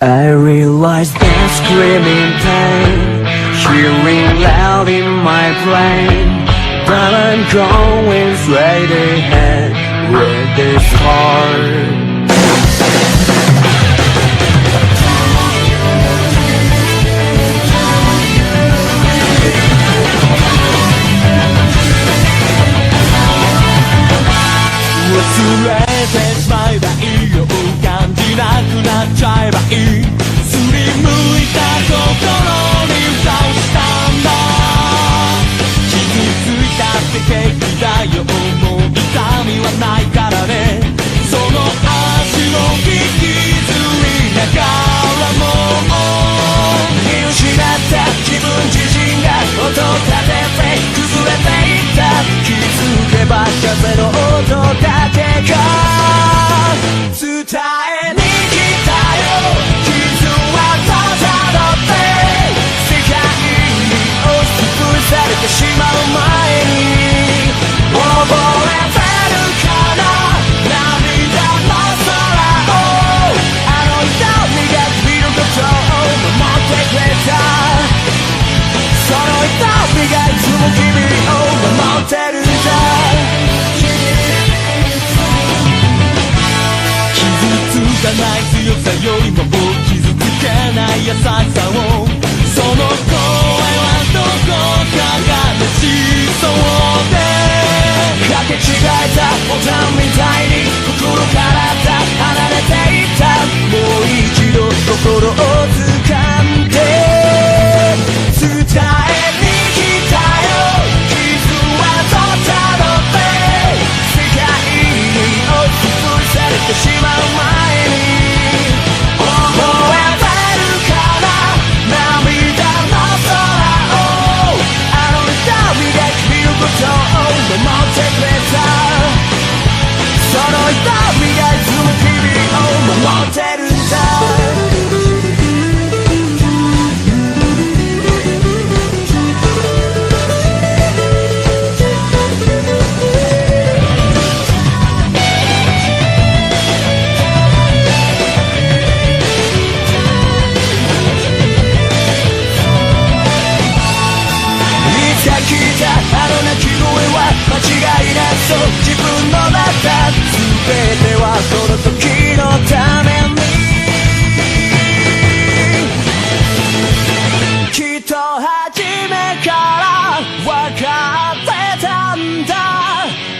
I realize that screaming pain, hearing loud in my brain, but I'm going straight ahead with this heart.忘れてしまえばいいよ、感じなくなっちゃえばいい、すりむいた心に蓋をしたんだ、傷ついたって平気だよ、もう痛みはないからね、その足を引きずりながらも見失った自分自身が音立てて崩れていった、気づけば風の音だけが伝えに来たよ、傷はたって世界に押しつぶされてしまう前に覚えてるかな、涙の空をあの瞳が見ることを守ってくれた、その瞳がいつも君を守ってるんだ、傷つかない強さよりも傷つけない優しさを、その声はどこかが熱しそうで、かけ違えたボタンみたいに心から離れていった、もう一度心を掴んで伝えに来たよ、傷はたって世界に押しつぶされてしまう前に覚えてるかな、涙の空をあの瞳が君のことを守ってくれた、その瞳がいつも君を守ってるんだ、あの鳴き声は間違いなそう、自分の中全てはその時のために、きっと初めから分かってたんだ、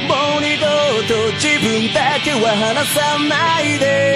もう二度と自分だけは離さないで